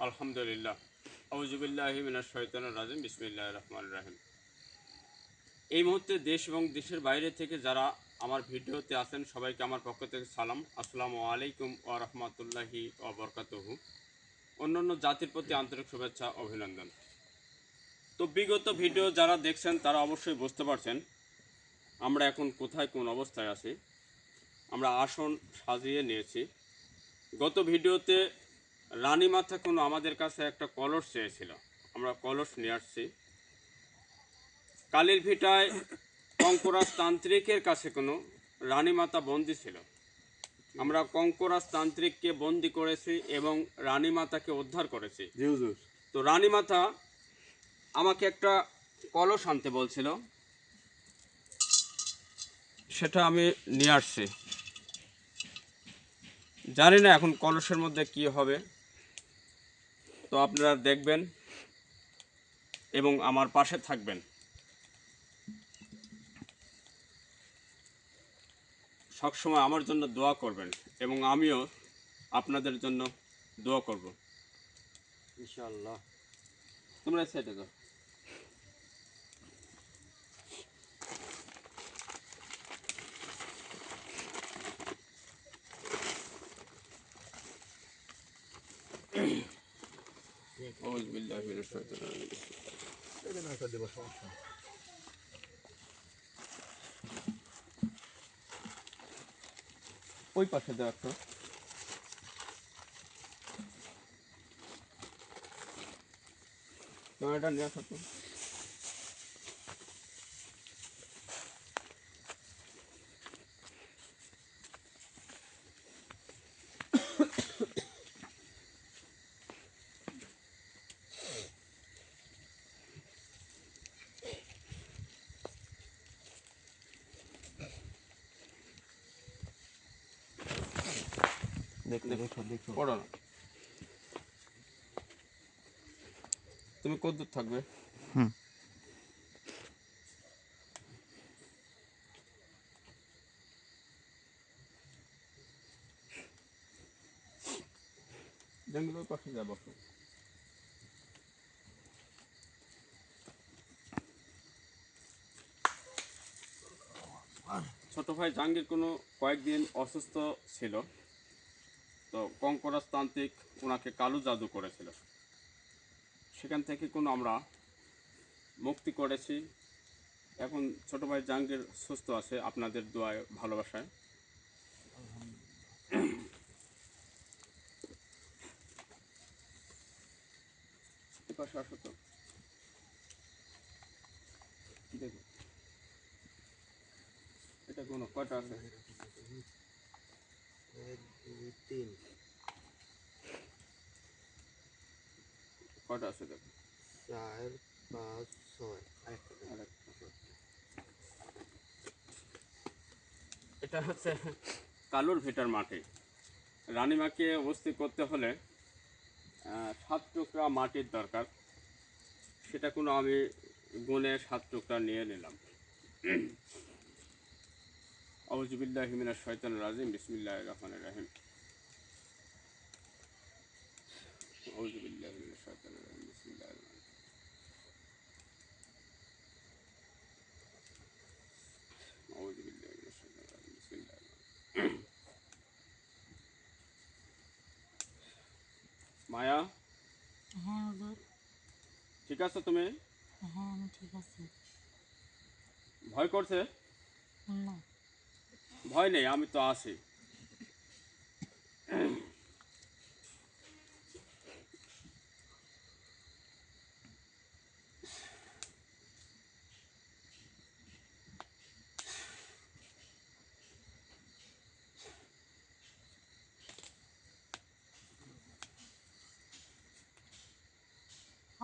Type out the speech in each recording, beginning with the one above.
আলহামদুলিল্লাহ। আউযুবিল্লাহি মিনাশ শাইতানির রাজিম। বিসমিল্লাহির রহমানির রহিম। এই মুহূর্তে দেশ এবং দেশের বাইরে থেকে যারা আমার ভিডিওতে আছেন সবাইকে আমার পক্ষ থেকে সালাম। আসসালামু আলাইকুম ওয়া রাহমাতুল্লাহি ওয়া বারাকাতুহু। অন্যান্য জাতির প্রতি আন্তরিক শুভেচ্ছা অভিনন্দন। তো বিগত ভিডিও যারা দেখছেন তারা অবশ্যই বুঝতে পারছেন আমরা এখন কোথায় কোন অবস্থায় আছি। আমরা আসন সাজিয়ে নিয়েছি। গত ভিডিওতে রানীমাথা কোনো আমাদের কাছে একটা কলস চেয়েছিল, আমরা কলস নিয়ে আসছি। কালীর ভিটায় কঙ্করাজ তান্ত্রিকের কাছে কোনো রানীমাতা বন্দি ছিল, আমরা কঙ্করাজ তান্ত্রিককে বন্দি করেছি এবং রানীমাতাকে উদ্ধার করেছি। তো রানীমাতা আমাকে একটা কলস আনতে বলছিল, সেটা আমি নিয়ে আসছি। জানি না এখন কলসের মধ্যে কি হবে, তো আপনারা দেখবেন এবং আমার পাশে থাকবেন। সবসময় আমার জন্য দোয়া করবেন এবং আমিও আপনাদের জন্য দোয়া করব ইনশাআল্লাহ। তোমরা সাইডে যাও। ওই পাশে দাও একটু। ক্যামেরাটা নিয়ে আসো তো। দেখো পড়ো না। তুমি কতদূর থাকবে? জঙ্গলের পাশে যা বসো। ছোট ভাই জাহাঙ্গীর কোনো কয়েকদিন অসুস্থ ছিল, তো কঙ্করাজ তান্ত্রিক ওনাকে কালো জাদু করেছিল, সেখান থেকে কোনো আমরা মুক্তি করেছি। এখন ছোট ভাই জাহাঙ্গীর সুস্থ আছে আপনাদের দোয়ায় ভালোবাসায়। পাশে আসো তো, দেখো এটা কোনো কয়টা আছে? 1 2 3 কয়টা আছে দেখো। 4 5 6 এটা হচ্ছে কালুর ভিটার মাটি। রানীমাকে অবস্থিত করতে হলে 7 টুকরা মাটির দরকার, সেটা কোনো আমি গুনে 7 টুকরা নিয়ে নিলাম। আউযুবিল্লাহি মিনাশ শাইতানির রাজিম। বিসমিল্লাহির রহমানির রহিম। আউযুবিল্লাহি মিনাশ শাইতানির রাজিম। বিসমিল্লাহির রহমানির রহিম। আউযুবিল্লাহি মিনাশ শাইতানির রাজিম। বিসমিল্লাহির রহমানির রহিম। মায়া, হ্যাঁ হুজুর। ঠিক আছে তুমি? হ্যাঁ আমি ঠিক আছি। ভয় করছে? না। ভয় নেই, আমি তো আছি।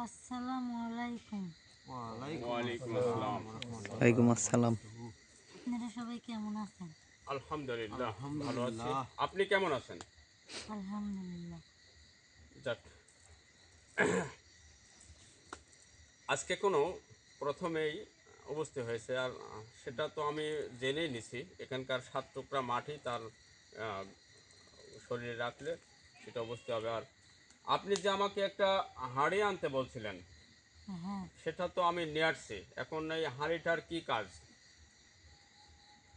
আসসালামু আলাইকুম। ওয়ালাইকুম আসসালাম। ওয়ালাইকুম আসসালাম। আপনারা সবাই কেমন আছেন? আলহামদুলিল্লাহ ভালো আছি। আপনি কেমন আছেন? আলহামদুলিল্লাহ। যাক, আজকে কোনো প্রথমেই অবস্থা হয়েছে, আর সেটা তো আমি জেনেই নিছি। এখানকার 7 টুকরা মাটি তার শরীরে রাখলে সেটা অবস্থা হবে। আর আপনি যে আমাকে একটা হাঁড়ি আনতে বলছিলেন, হ্যাঁ, সেটা তো আমি নিয়ে আসছি। এখন এই হাঁড়িটার কি কাজ?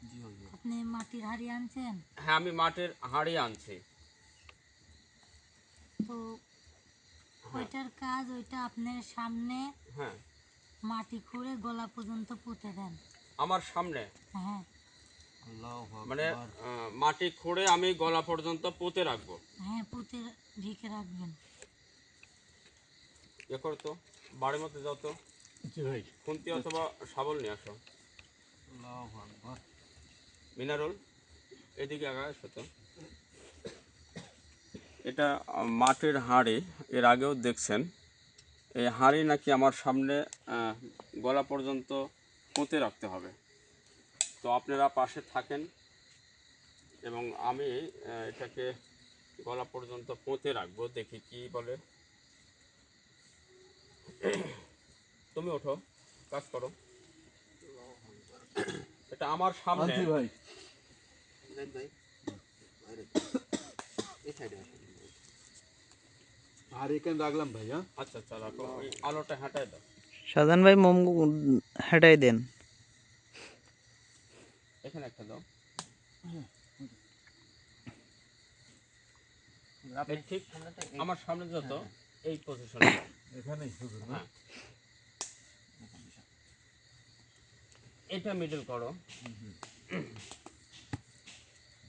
জি হুজুর। আপনি মাটির হাঁড়ি আনছেন, হ্যাঁ, আমি মাটির হাঁড়ি আনছি। তো হ্যাঁ, ওইটার কাজ ওইটা আপনার সামনে হ্যাঁ, মাটি খুঁড়ে গলা পর্যন্ত পুঁতে দেন। আমার সামনে হ্যাঁ, আল্লাহু মানে আকবার। মাটি খুঁড়ে আমি গলা পর্যন্ত পুঁতে রাখবো। হ্যাঁ, পুঁতে ঢেকে রাখবেন। এ করতো বাড়ির মধ্যে যাও তো, জি ভাই। খুন্তি অথবা শাবল নিয়ে আসো। আল্লাহু আকবার। মিনারুল, এদিকে আগায় আসো তো। এটা মাটির হাঁড়ি, এর আগেও দেখছেন। এই হাঁড়ি নাকি আমার সামনে আহ, গলা পর্যন্ত পুঁতে রাখতে হবে। তো আপনারা পাশে থাকেন এবং আমি এটাকে গলা পর্যন্ত পুঁতে রাখবো, দেখি কি বলে। তুমি ওঠো, কাজ করো। এটা আমার সামনে। আনছি ভাই। দেন ভাই। বাইরে। এই সাইডে আসেন ভাই। আর এখানে রাখলাম ভাই, হ্যাঁ? আচ্ছা আচ্ছা, রাখো, ওই আলোটা হাঁটায় দাও। শাহজাহান ভাই মোম হেঁটাই দেন। এখানে একটা দাও। এই ঠিক আমার সামনে যত, এই পজিশনে দাও। এখানেই হুজুর না? হ্যাঁ, এটা মিডল করো।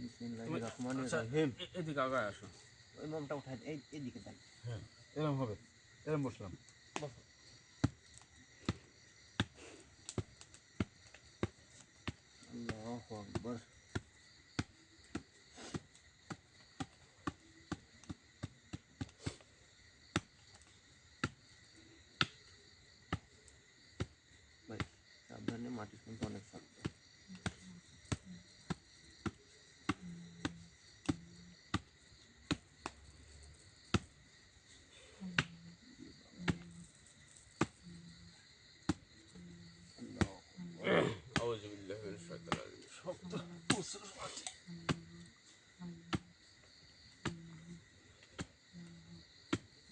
বিসমিল্লাহির রহমানির আচ্ছা, রহিম। এদিকে আগায় আসো। ওই মোমটা উঠাই এইদিকে দেন। হ্যাঁ, এরকম হবে। এরকম বসলাম। বসো। আল্লাহু আকবার। ভাই সাবধানে, মাটি কিন্তু অনেক শক্ত। আল্লাহু আকবার। আউযু বিল্লাহি মিনাশ শাইতানির রাজিম। শক্ত প্রচুর মাটি।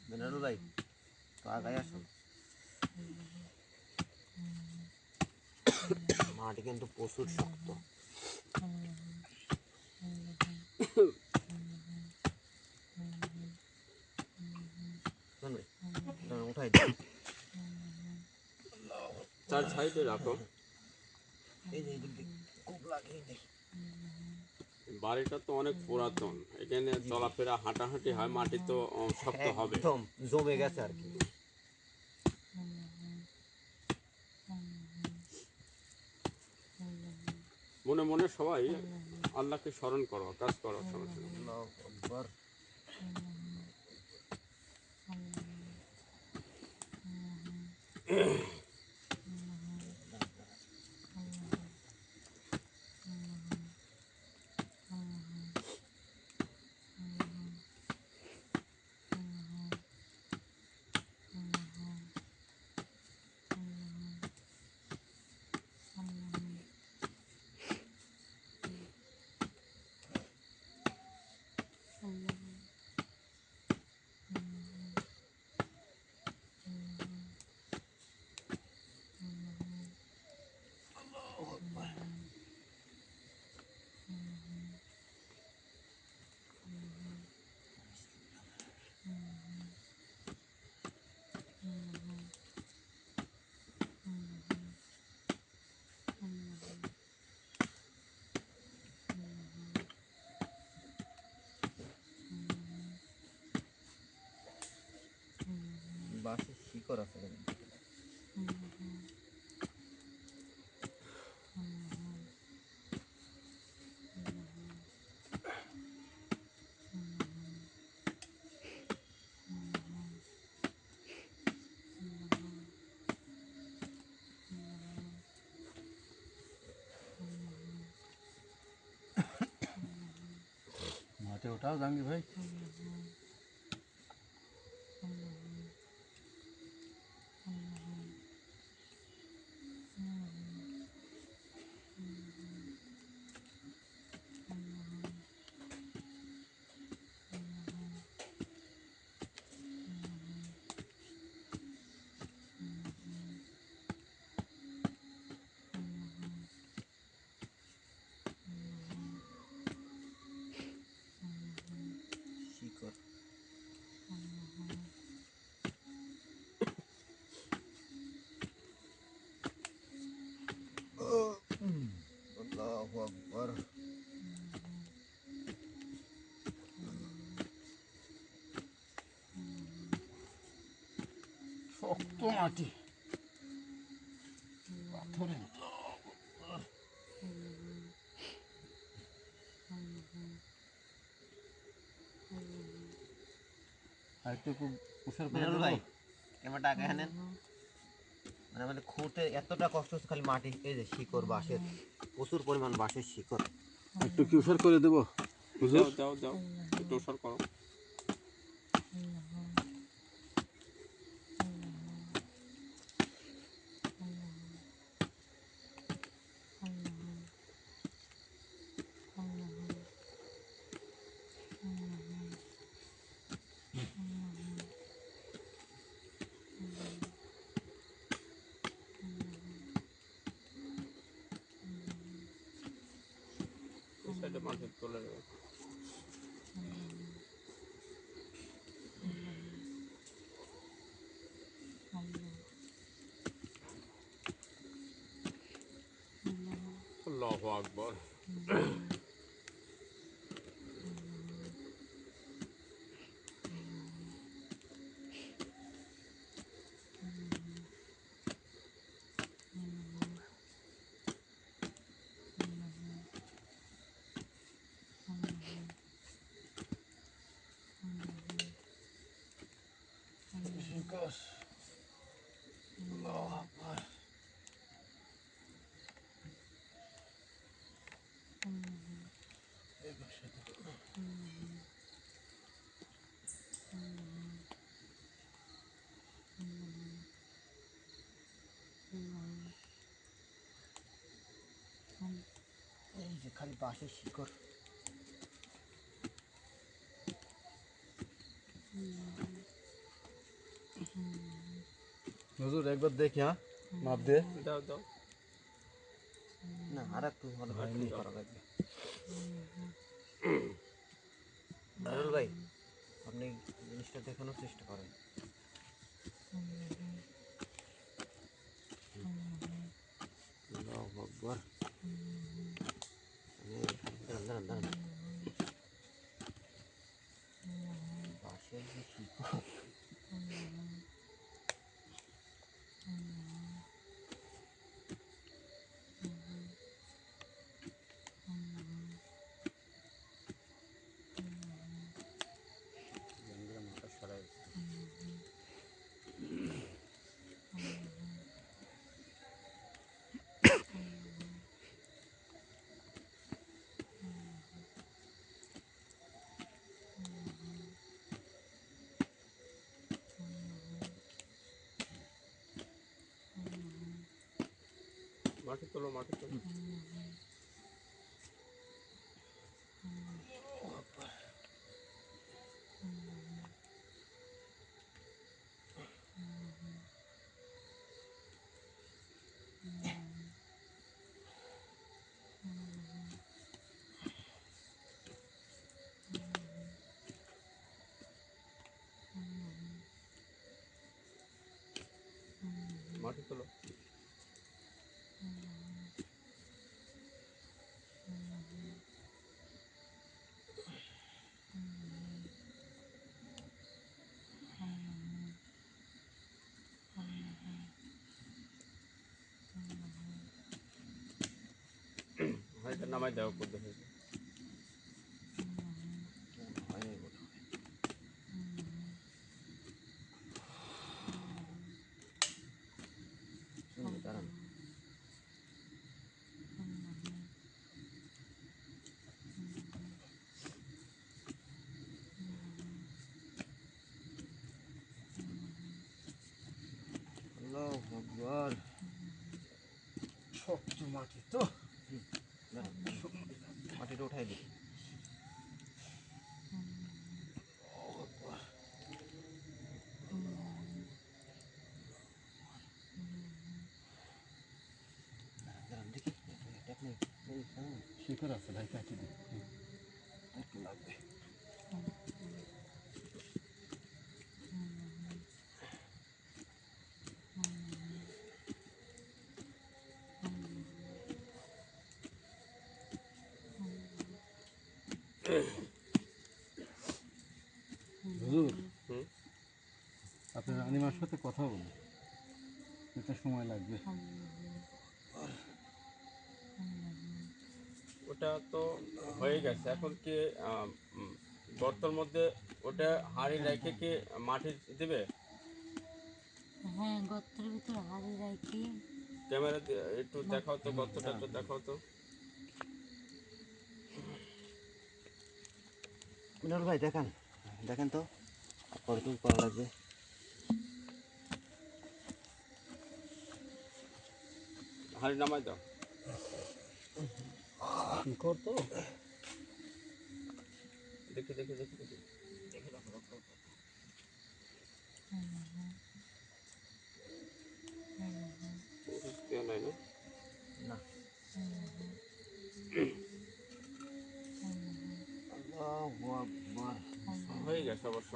মিনারুল ভাই, তো আগায় আসুন। মাটি কিন্তু প্রচুর শক্ত। শোন ভাই, উঠাই দিন। চার সাইডে রাখো। এই যে এদিক দিয়ে খুব লাগে এই দেখি। বাড়িটা তো অনেক পুরাতন, এখানে চলাফেরা হাঁটাহাঁটি হয়, মাটি তো শক্ত হবে। একদম জমে গেছে আর কি। মনে মনে সবাই আল্লাহকে স্মরণ করো, কাজ করো, সমস্যা নেই। আল্লাহু আকবার। বাঁশের শিকড় আছে কিন্তু। মাঠে ওঠাও জাহাঙ্গীর ভাই। শক্ত মাটি পাথরের মতো। আর একটু খুব উষার করে দেবো। ভাই ক্যামেরাটা আগে আনেন। মানে আমাদের খুঁতে এতটা কষ্ট হচ্ছে, খালি মাটি, এই যে শিকড়, বাঁশের প্রচুর পরিমাণ বাঁশের শিকড়। একটু কি উষার করে দেবো হুজুর? দাও দাও দাও, একটু ওসর করো। এই সাইডে মাটি তুলে দেবে। আল্লাহু আকবার। শিকড়। আল্লাহু আকবার। এই পাশে দাও। এই যে খালি বাঁশের শিকড়। হুজুর একবার দেখি, হ্যাঁ মাপ দিয়ে। দাও দাও। না, আর একটু ভালো করে ঠিক করা লাগবে। দারুল ভাই, আপনি জিনিসটা দেখানোর চেষ্টা করেন। আল্লাহু আকবার। দাঁড়ান দাঁড়ান দাঁড়ান, বাঁশের যে শিকড়, মাথা সরাই। মাটি তোলো, মাটি তোলো। মাটি তোলো। এটা নামাই দাও উপর দেখে। হয় নাই বোধ হয়। শুনুন, দাঁড়ান। আল্লাহু আকবার। শক্ত মাটি তো। দাঁড়ান, মাটিটা উঠাই দিই। দাঁড়ান দেখি, টেকনিক শিকড় আছে ভাই, কাটি দিই। একটু লাগবে। হুজুর হুম। আপনার রানিমার সাথে কথা বলুন, এটা সময় লাগবে। ওটা তো হয়ে গেছে, এখন কি গর্তর মধ্যে ওটা হাঁড়ি রেখে কি মাটি দেবে? হ্যাঁ, গর্তের ভিতর হাড়ি রাখি। ক্যামেরা একটু দেখাও তো, গর্তটা একটু দেখাও তো। মিনাল ভাই দেখেন, দেখেন তো কতটুকু করা লাগবে। হাঁড়ি নামাই দাও। শিকড় তো দেখি দেখি দেখি দেখি। কেউ নাই না? না আল্লাহু আকবার। হয়ে গেছে অবশ্য।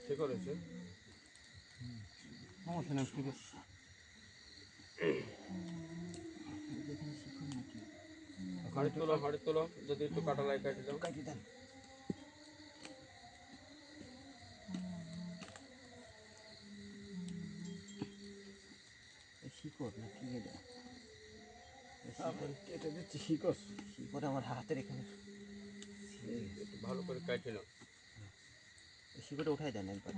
ঠিক করেছে। সমস্যা নেই, ঠিক আছে। হাঁড়ি তোলো, যদি একটু কাটা লাগে কাটি দাও। কাটি দেন। শিকড় না কি এটা? কেটে দিচ্ছি শিকড়। শিকড় আমার হাতের এখানে। একটু ভালো করে কাটে নাও। শিকড়টা উঠাই দেন একবার।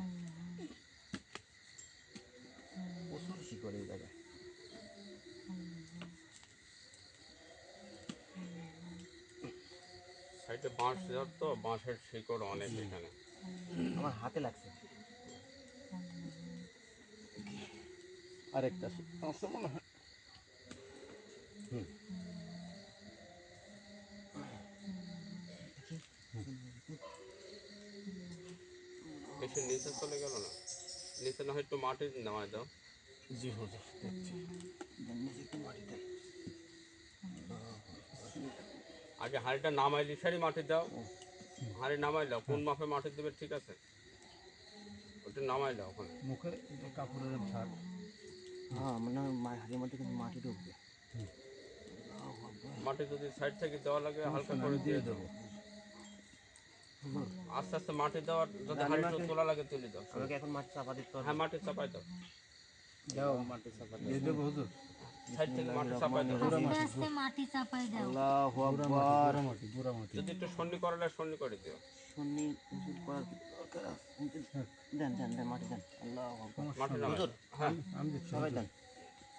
প্রচুর শিকড় এই জায়গায়। সাইডে বাঁশ যার তো, বাঁশের শিকড় অনেক এখানে। আমার হাতে লাগছে। আরেকটা আছে মনে হয়। বেশি নিচে চলে গেল না? নিচে না হয় একটু মাটি নামায় দাও। জি হুজুর, দেখছি। একটু মাটি দেন। আগে হাঁড়িটা নামাইলি সারি মাটি দাও। হাঁড়ি নামাই দাও, কোন মাপে মাটি দেবে ঠিক আছে, ওটা নামাই দাও ওখানে। মুখে কাপড়ের ছাড়। হ্যাঁ মানে হাড়ির মধ্যে কিন্তু মাটি ঢুকবে। মাটি যদি সাইড থেকে দেওয়া লাগে হালকা করে দিয়ে দেবো। আস্তে আস্তে মাটি দেওয়ার, যদি হাঁড়িটা তোলা লাগে তুলে দাও। আমাকে এখন মাটি চাপা দিতে হবে। হ্যাঁ, মাটি চাপাই দাও। দাও মাটি চাপা দিয়ে দেবো হুজুর। সাইড থেকে মাটি চাপাই দাও। আস্তে আস্তে মাটি চাপাই দাও। আল্লাহু গুঁড়া আকবার। মাটি, গুঁড়া মাটি। যদি একটু সন্নি করালে সন্নি করে দিও। সুন্নি উজুর করার কি দরকার আছে? দেন দেন দেন মাটি দেন। আল্লাহু আকবার। মাটি নামাই হুজুর, দাও। হ্যাঁ, আমি দিচ্ছি সবাই হুজুর। দেন।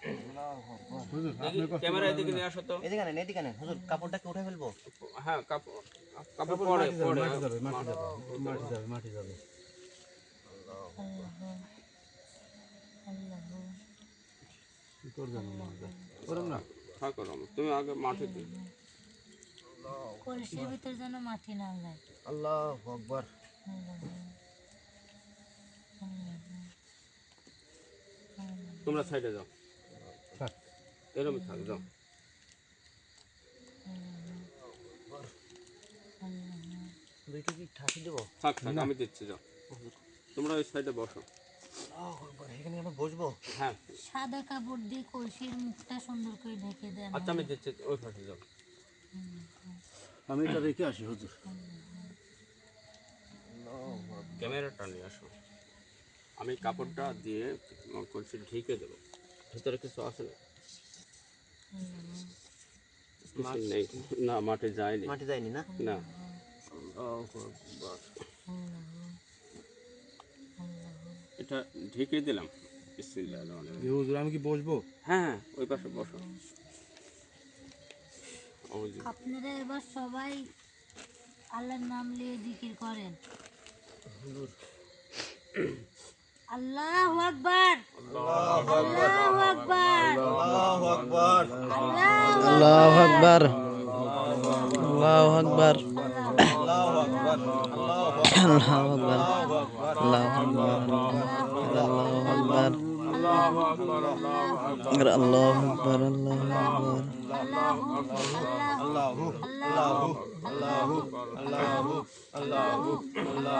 আল্লাহু আকবার। হুজুর দেখি আপনি কষ্ট ক্যামেরা করবেন এদিকে না। নিয়ে আসো তো। এদিকে নেন, এদিকে নেন। হুজুর কাপড়টাকে উঠে ফেলবো। হ্যাঁ, কাপড় কাপড় কাপড় পরে মাটি যাবে, পরে মাটি যাবে, মাটি যাবে, মাটি যাবে, মাটি যাবে। শিকড় জানো না করেন না। থাকো না, তুমি আগে মাটি দিও। কলসির ভিতর যেন মাটি না যায়। আল্লাহু আকবার। তোমরা সাইডে যাও, থাক। এরকম থাক, যাও। দুইটা কি ঠাসি দেবো? থাক থাক, আমি দিচ্ছি, যাও। তোমরা ওই সাইডে বসো। আল্লাহু আকবার। এখানে আমরা বসবো? হ্যাঁ, সাদা কাপড় দিয়ে কলসির মুখটা সুন্দর করে ঢেকে দেন। আচ্ছা আমি দিচ্ছি, ওই পাশে যাও। আমি এটা রেখে আসি হুজুর। ক্যামেরাটা নিয়ে আসো। আমি কাপড়টা দিয়ে কলসি ঢেকে দেবো। ভিতরে কিছু আছে না? কিছু নেই না, মাটি যায়নি। মাটি যায়নি না? না, আল্লাহু আকবার। এটা ঢেকে দিলাম। বিসমিল্লাহির রহমানির রহিম। হুজুর আমি কি বসবো? হ্যাঁ, ওই পাশে বসো। ওই আপনারা এবার সবাই আল্লাহর নাম নিয়ে জিকির করেন। আল্লাহু আকবার, আল্লাহু আকবার, আল্লাহু আকবার। আল্লাহু আকবার, আল্লাহু আকবার, আল্লাহু আকবার। আল্লাহু আকবার, আল্লাহু আকবার। আল্লাহু আকবার, আল্লাহু আকবার, আল্লাহু আকবার, আল্লাহু আকবার, আল্লাহু আকবার, আল্লাহু আকবার। আল্লাহু আল্লাহু আল্লাহু আল্লাহু আল্লাহু আল্লাহু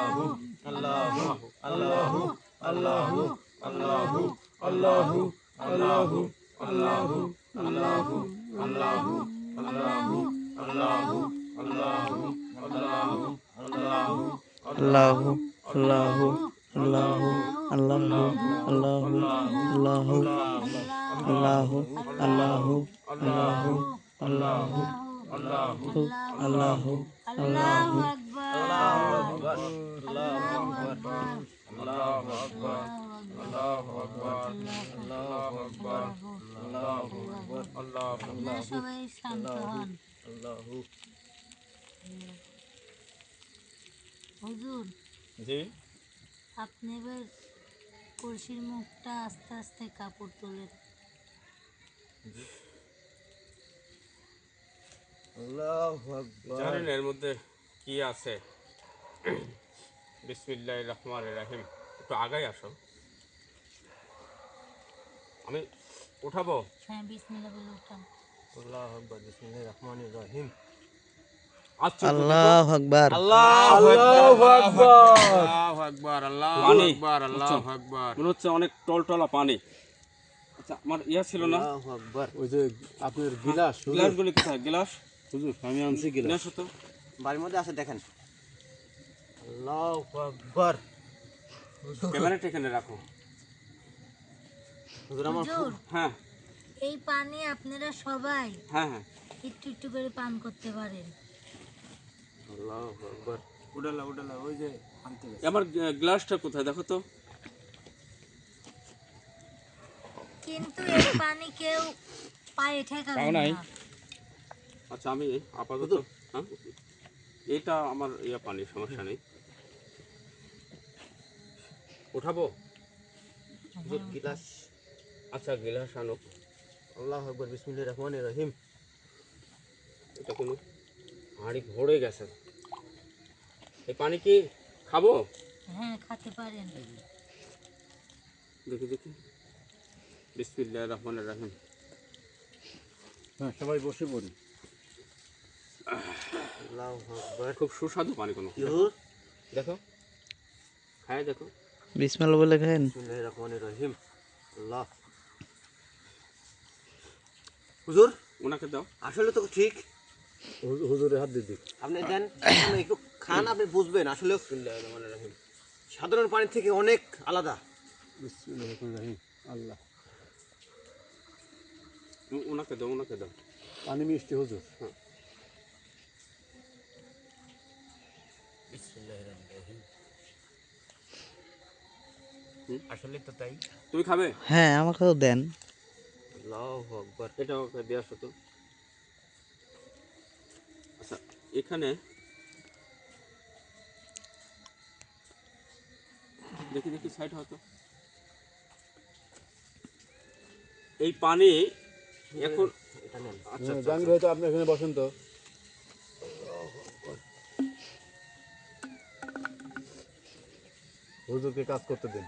আল্লাহু আল্লাহু আল্লাহু আল্লাহু আল্লাহু আল্লাহু আল্লাহু আল্লাহু আল্লাহু আল্লাহু আল্লাহু আল্লাহু আল্লাহু আল্লাহু আল্লাহু আল্লাহু আল্লাহু আল্লাহু আল্লাহু আল্লাহু আল্লাহু আল্লাহু আল্লাহু আল্লাহু আল্লাহু আল্লাহু আকবার আল্লাহু আকবার আল্লাহু আকবার আল্লাহু আকবার আল্লাহু আকবার আল্লাহু আকবার আল্লাহু আকবার আপনারা সবাই শান্ত হন। আল্লাহু হুজুর, জি আপনি এবার কলসির মুখটা আস্তে আস্তে কাপড় তোলেন। আল্লাহু আকবার জানেন এর মধ্যে কি আছে? বিসমিল্লাহির রহমানির রহিম। একটু আগাই আসো, আমি উঠাবো। হ্যাঁ, বিসমিল্লাহ বলে উঠান। আল্লাহু আকবার বিসমিল্লাহির রহমানির রহিম আচ্ছা আল্লাহু আকবার আল্লাহু আকবার আল্লাহু আকবার আল্লাহু পানি। আকবার আল্লাহু আকবার। মনে হচ্ছে অনেক টলটলা পানি। আচ্ছা, আমার ইয়া ছিল না, আল্লাহু আকবার ওই যে আপনার গিলাস হুজুর, গ্লাসগুলি কোথায়? গ্লাস হুজুর আমি আনছি গিলাস। গ্লাস হতো। বাড়ির মধ্যে আছে দেখেন আল্লাহু আকবার ক্যামেরাটা এখানে রাখো। হুজুর আমার হুজুর, হ্যাঁ এই পানি আপনারা সবাই হ্যাঁ হ্যাঁ, একটু একটু করে পান করতে পারেন। আল্লাহু আকবার উডালা ওই যে আনতে গেছে। আমার গ্লাসটা কোথায় দেখো তো। কিন্তু এই পানি কেউ পায়ে ঠেকাবেন না। আচ্ছা, আমি আপাতত হ্যাঁ, এটা আমার ইয়া পানি, সমস্যা নেই। উঠাবো? হুজুর গিলাস আচ্ছা, গ্লাস আনো। আল্লাহু আকবার বিসমিল্লাহির রহমানির রহিম এটা কোনো হাঁড়ি ভরে গেছে। এই পানি কি খাবো? হ্যাঁ, খেতে পারেন। দেখি দেখি। বিসমিল্লাহির রহমানির রহিম। হ্যাঁ, সবাই বসে পড়ি। আল্লাহু আকবার খুব সুস্বাদু পানি কোনো। হুজুর দেখো, খায় দেখো। বিসমিল্লাহ বলে খান বিসমিল্লাহির রহমানির রহিম আল্লাহ হুজুর ওনাকে দাও। আসলে তো ঠিক হুজুরের হাত দিয়ে দিক। আপনি দেন আপনি একটু খান আপনি বুঝবেন আসলে বিসমিল্লাহির রহমানির রহিম। সাধারণ পানি থেকে অনেক আলাদা বিসমিল্লাহির রহমানির রহিম। আল্লাহ, ওনাকে দাও, ওনাকে দাও। পানি মিষ্টি হুজুর। বিসমিল্লাহির রহমানির রহিম আসলে তো তাই তুমি খাবে? হ্যাঁ আমাকেও দেন আল্লাহু আকবার এটা ওকে দিয়ে আসো তো। আচ্ছা, এখানে দেখি দেখি সাইড হতো। এই পানি এখন এটা নেন আচ্ছা আচ্ছা, জাহাঙ্গীর ভাই তো আপনি এখানে বসেন তো। হুজুরকে কাজ করতে দিন,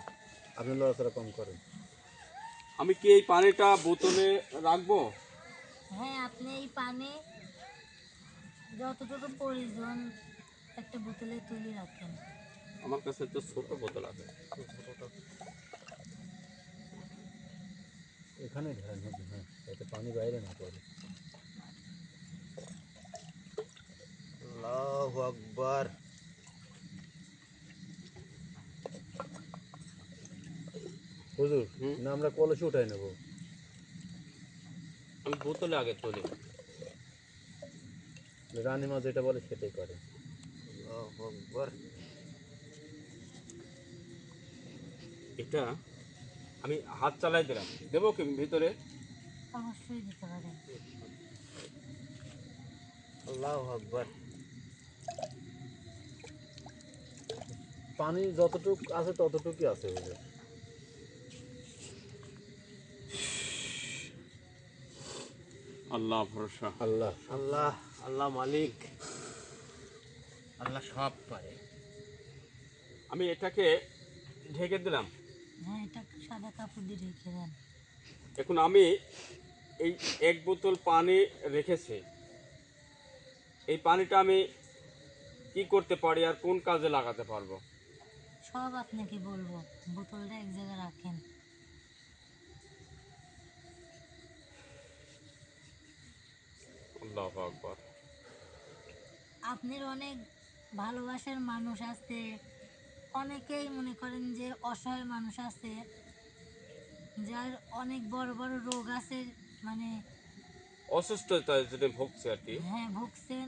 আপনি লড়াচড়া কম করেন। আমি কি এই পানিটা বোতলে রাখবো? হ্যাঁ, আপনি এই পানি যতটুকু প্রয়োজন একটা বোতলে তুলে রাখেন। আমার কাছে তো ছোট বোতল আছে। এখানে ঢেলেন হুজুর, হ্যাঁ, যাতে পানি বাইরে না পড়ে। আল্লাহু আকবার হুজুর না আমরা কলসি উঠাই নেব। আমি বোতলে আগে তুলি। রানীমা যেটা বলে সেটাই করে। আল্লাহু আকবার এটা আমি হাত চালাই দিলাম, দেবো কি ভিতরে? অবশ্যই দিতে পারেন। আল্লাহু আকবার পানি যতটুক আছে ততটুকুই আছে হুজুর। আল্লাহ ভরসা। আল্লাহ আল্লাহ আল্লাহ মালিক আল্লাহ সব পারে আমি এটাকে ঢেকে দিলাম। হ্যাঁ, এটা সাদা কাপড় দিয়ে রেখে দেন। এখন আমি এই এক বোতল পানি রেখেছি। এই পানিটা আমি কি করতে পারি আর কোন কাজে লাগাতে পারবো? সব আপনাকে বলবো। বোতলটা এক জায়গায় রাখেন। আল্লাহু আকবার। আপনার অনেক ভালোবাসার মানুষ আছে, অনেকেই মনে করেন যে অসহায় মানুষ আছে, যার অনেক বড় বড় রোগ আছে, মানে অসুস্থতায় যদি ভুগছে আর কি। হ্যাঁ ভুগছেন,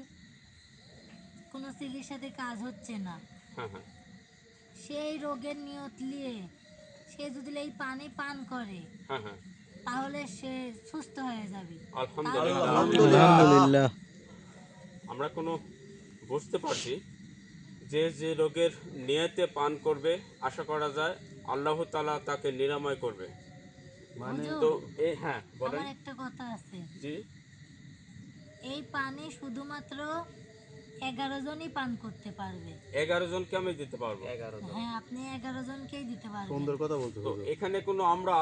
কোনো চিকিৎসাতে কাজ হচ্ছে না, হ্যাঁ হ্যাঁ সেই রোগের নিয়ত নিয়ে সে যদি এই পানি পান করে হ্যাঁ হ্যাঁ তাহলে সে সুস্থ হয়ে যাবে। আলহামদুলিল্লাহ। আলহামদুলিল্লাহ। আমরা কোনো বুঝতে পারছি যে যে রোগের নিয়তে পান করবে, আশা করা যায় আল্লাহ তাআলা তাকে নিরাময় করবে। মানে হুজুর, তো এই হ্যাঁ বলেন। আমার একটা কথা আছে, জি এই পানি শুধুমাত্র 11 জনই পান করতে পারবে। 11 জনকে আমি দিতে পারবো। 11 জন। হ্যাঁ, আপনি 11 জনকেই দিতে পারবেন। সুন্দর কথা বলছো তো হুজুর। এখানে কোনো আমরা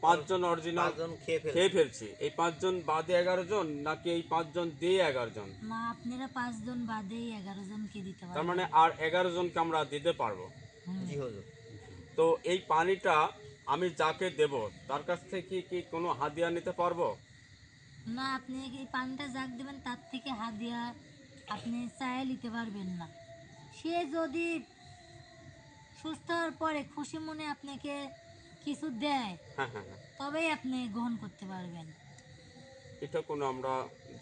5 জন অরিজিনাল 5 জন খেয়ে ফেলছে। খেয়ে ফেলছি, এই 5 জন বাদে 11 জন, নাকি এই 5 জন দিয়ে 11 জন? না, আপনারা 5 জন বাদেই 11 জনকে দিতে তার পারবেন। মানে আর 11 জনকে আমরা দিতে পারবো। হুম। জি হুজুর। তো এই পানিটা আমি যাকে দেব তার কাছ থেকে কি কোনো হাদিয়া নিতে পারবো? না, আপনি এই পানটা যাক দেবেন তার থেকে হাদিয়া আপনি চাইয়ে নিতে পারবেন না। সে যদি সুস্থ হওয়ার পরে খুশি মনে আপনাকে কিছু দেয় হ্যাঁ হ্যাঁ হ্যাঁ, তবেই আপনি গ্রহণ করতে পারবেন। এটা কোনো আমরা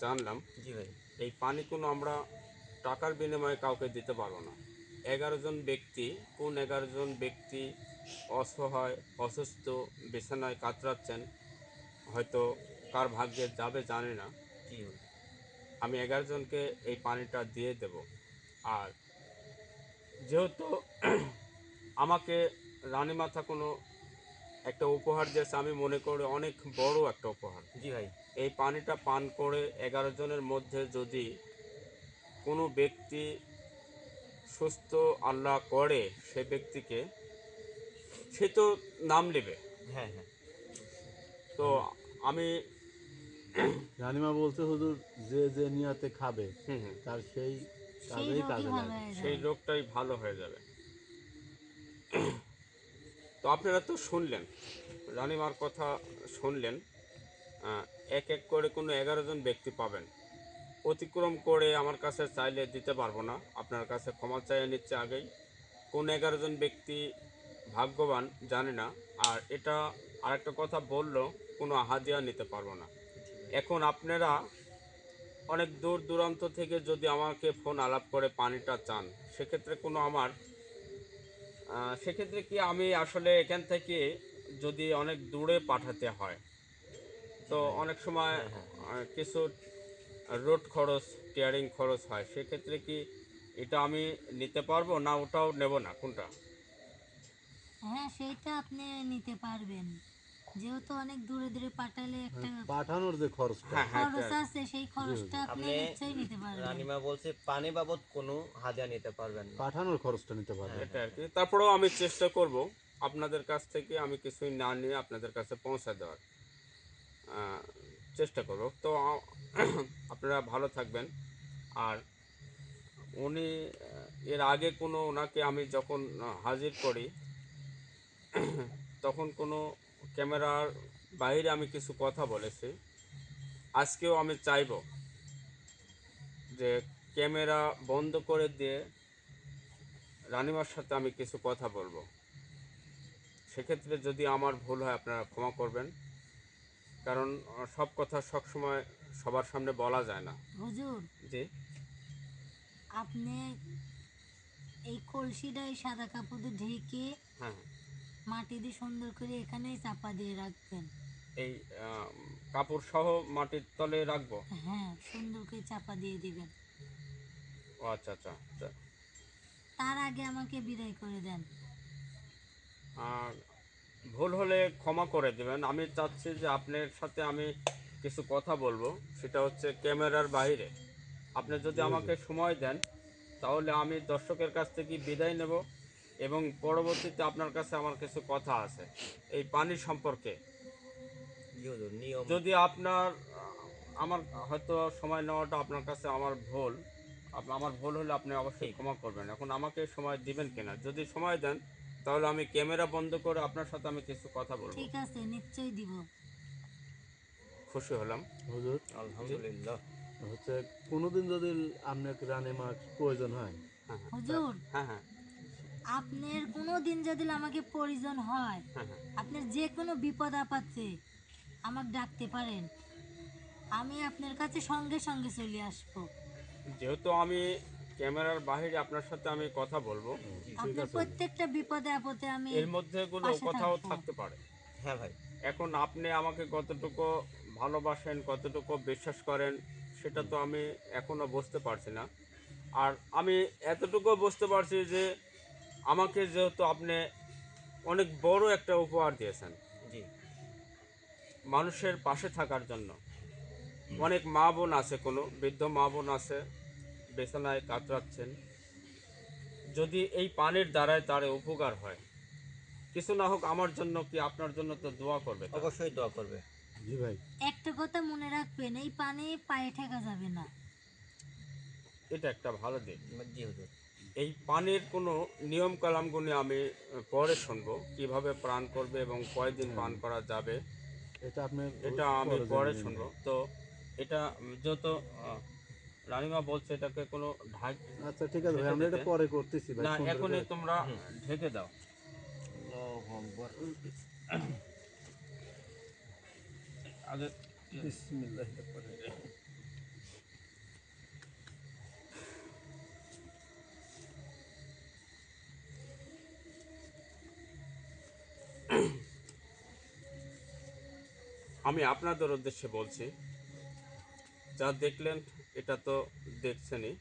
জানলাম। জি ভাই। এই পানি কোনো আমরা টাকার বিনিময়ে কাউকে দিতে পারবো না। 11 জন ব্যক্তি, কোন 11 জন ব্যক্তি অসহায়, অসুস্থ, বিছানায় কাতরাচ্ছেন, হয়তো কার ভাগ্যে যাবে জানি না, জি হুজুর। আমি 11 জনকে এই পানিটা দিয়ে দেব। আর যেহেতু আমাকে রানীমাথা কোনো একটা উপহার দিয়েছে, আমি মনে করি অনেক বড় একটা উপহার। জি ভাই। এই পানিটা পান করে 11 জনের মধ্যে যদি কোনো ব্যক্তি সুস্থ আল্লাহ করে, সে ব্যক্তিকে, সে তো নাম নেবে। হ্যাঁ হ্যাঁ। তো আমি রানিমা বলছে হুজুর, যে যে নিয়াতে খাবে হুম হুম, তার সেই সেই কাজেই রোগই কাজে ভালো লাগে। হয়ে সেই যাবে। রোগটাই ভালো হয়ে যাবে। তো আপনারা তো শুনলেন, রানিমার কথা শুনলেন। আহ, এক এক করে কোনো 11 জন ব্যক্তি পাবেন। অতিক্রম করে আমার কাছে চাইলে দিতে পারবো না, আপনার কাছে ক্ষমা চাইয়ে নিচ্ছে আগেই। কোন 11 জন ব্যক্তি ভাগ্যবান জানি না। আর এটা আরেকটা কথা বললো, কোনো হাদিয়া নিতে পারবো না। এখন আপনারা অনেক দূর দূরান্ত থেকে যদি আমাকে ফোন আলাপ করে পানিটা চান, সেক্ষেত্রে কোনো আমার সেক্ষেত্রে কি আমি আসলে এখান থেকে যদি অনেক দূরে পাঠাতে হয়, জি তো ভাই। অনেক সময় হ্যাঁ হ্যাঁ। কিছু রোড খরচ, টিয়ারিং খরচ হয়, সেক্ষেত্রে কি এটা আমি নিতে পারবো, না ওটাও নেব না, কোনটা? হ্যাঁ, সেইটা আপনি নিতে পারবেন, যেহেতু অনেক দূরে দূরে পাঠালে একটা পাঠানোর যে খরচটা, হ্যাঁ হ্যাঁ খরচ আছে, সেই খরচটা আপনি আপনি নিশ্চয়ই নিতে পারবেন। রানীমা বলছে পানি বাবদ কোনো হাদিয়া নিতে পারবেন না। পাঠানোর খরচটা নিতে পারবে। এটা আর কি। তারপরেও আমি চেষ্টা করব আপনাদের কাছ থেকে আমি কিছুই না নিয়ে আপনাদের কাছে পৌঁছে দেওয়ার আহ, চেষ্টা করব। তো আপনারা ভালো থাকবেন। আর উনি এর আগে কোনো ওনাকে আমি যখন হাজির করি, তখন কোনো ক্যামেরার বাইরে আমি কিছু কথা বলেছি। আজকেও আমি চাইব যে ক্যামেরা বন্ধ করে দিয়ে রানিমার সাথে আমি কিছু কথা বলবো। সেক্ষেত্রে যদি আমার ভুল হয় আপনারা ক্ষমা করবেন, কারণ সব কথা সব সময় সবার সামনে বলা যায় না। হুজুর, জি আপনি এই কলসিটা এই সাদা কাপড় দিয়ে ঢেকে হ্যাঁ, মাটি দিয়ে সুন্দর করে এখানেই চাপা দিয়ে রাখবেন। এই কাপড় সহ মাটির তলে রাখবো। হ্যাঁ, সুন্দর করে চাপা দিয়ে দিবেন। ও আচ্ছা আচ্ছা আচ্ছা। তার আগে আমাকে বিদায় করে দেন। আর ভুল হলে ক্ষমা করে দেবেন। আমি চাচ্ছি যে আপনার সাথে আমি কিছু কথা বলবো, সেটা হচ্ছে ক্যামেরার বাইরে। আপনি যদি আমাকে সময় দেন, তাহলে আমি দর্শকের কাছ থেকে বিদায় নেব, এবং পরবর্তীতে আপনার কাছে আমার কিছু কথা আছে এই পানি সম্পর্কে। জি হুজুর। নিয়ম। যদি আপনার আমার হয়তো সময় নেওয়াটা আপনার কাছে আমার ভুল, আমার ভুল হলে আপনি অবশ্যই ঠিক। ক্ষমা করবেন। এখন আমাকে সময় দিবেন কিনা, যদি সময় দেন তাহলে আমি ক্যামেরা বন্ধ করে আপনার সাথে আমি কিছু কথা বলবো। ঠিক আছে, নিশ্চয়ই দিব। খুশি হলাম। হুজুর জি আলহামদুলিল্লাহ। হচ্ছে কোনোদিন যদি আপনার রানীমার প্রয়োজন হয়, হ্যাঁ হুজুর হ্যাঁ হ্যাঁ আপনার কোনো দিন যদি আমাকে প্রয়োজন হয়, হ্যাঁ হ্যাঁ আপনার যে কোনো বিপদ আপদে আমাকে ডাকতে পারেন, আমি আপনার কাছে সঙ্গে সঙ্গে চলে আসবো। যেহেতু আমি ক্যামেরার বাইরে আপনার সাথে আমি কথা বলবো, আপনার প্রত্যেকটা বিপদে আপদে আমি এর মধ্যে কোনো পাশে কথাও থাকবো। থাকতে পারে। হ্যাঁ ভাই। এখন আপনি আমাকে কতটুকু ভালোবাসেন, কতটুকু বিশ্বাস করেন, সেটা তো আমি এখনও বুঝতে পারছি না। আর আমি এতটুকু বুঝতে পারছি যে আমাকে যেহেতু আপনি অনেক বড় একটা উপহার দিয়েছেন জি মানুষের পাশে থাকার জন্য। অনেক মা বোন আছে, কোনো বৃদ্ধ মা বোন আছে বিছানায় কাতরাচ্ছেন, যদি এই পানির দ্বারায় তার উপকার হয়, কিছু না হোক আমার জন্য কি আপনার জন্য তো দোয়া করবে তারা। অবশ্যই দোয়া করবে। জি ভাই। একটা কথা মনে রাখবেন, এই পানি পায়ে ঠেকা যাবে না। এটা একটা ভালো দিক। জি হুজুর। এই পানির কোনো নিয়ম কালামগুলি আমি পরে শুনবো, কিভাবে পান করবে এবং কয়দিন পান করা যাবে, এটা আপনি এটা আমি পরে জেনে পরে নিন শুনবো। ভাই। তো এটা যেহেতু রানিমা বলছে এটাকে কোনো ঢাক আচ্ছা ঠিক আছে ভাই, ঢেকে আমরা এটা দিতে, পরে করতেছি ভাই, না সুন্দর এখনই করে। তোমরা ঢেকে দাও। আল্লাহু আকবার। আগে বিসমিল্লাহির রহমানির রহিম। আমি আপনাদের উদ্দেশ্যে বলছি, যা দেখলেন এটা তো দেখছেনই।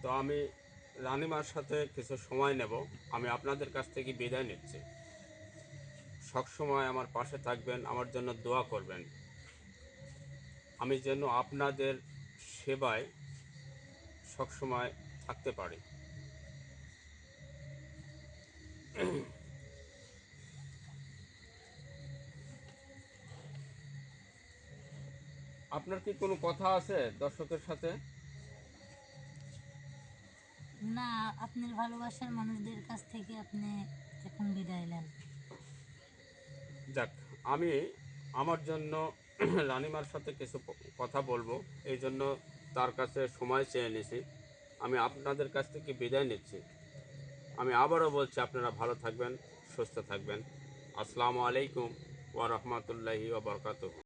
তো আমি রানিমার সাথে কিছু সময় নেব, আমি আপনাদের কাছ থেকে বিদায় নিচ্ছি। সবসময় আমার পাশে থাকবেন, আমার জন্য দোয়া করবেন, আমি যেন আপনাদের সেবায় সবসময় থাকতে পারি। আপনার কি কোনো কথা আছে দর্শকের সাথে? না, আপনার ভালোবাসার মানুষদের কাছ থেকে আপনি এখন বিদায় নেন। যাক, আমি আমার জন্য রানিমার সাথে কিছু কথা বলবো, এই জন্য তার কাছে সময় চেয়ে নিছি। আমি আপনাদের কাছ থেকে বিদায় নিচ্ছি। আমি আবারও বলছি, আপনারা ভালো থাকবেন, সুস্থ থাকবেন। আসসালামু আলাইকুম ওয়া রাহমাতুল্লাহি ওয়া বারাকাতুহু।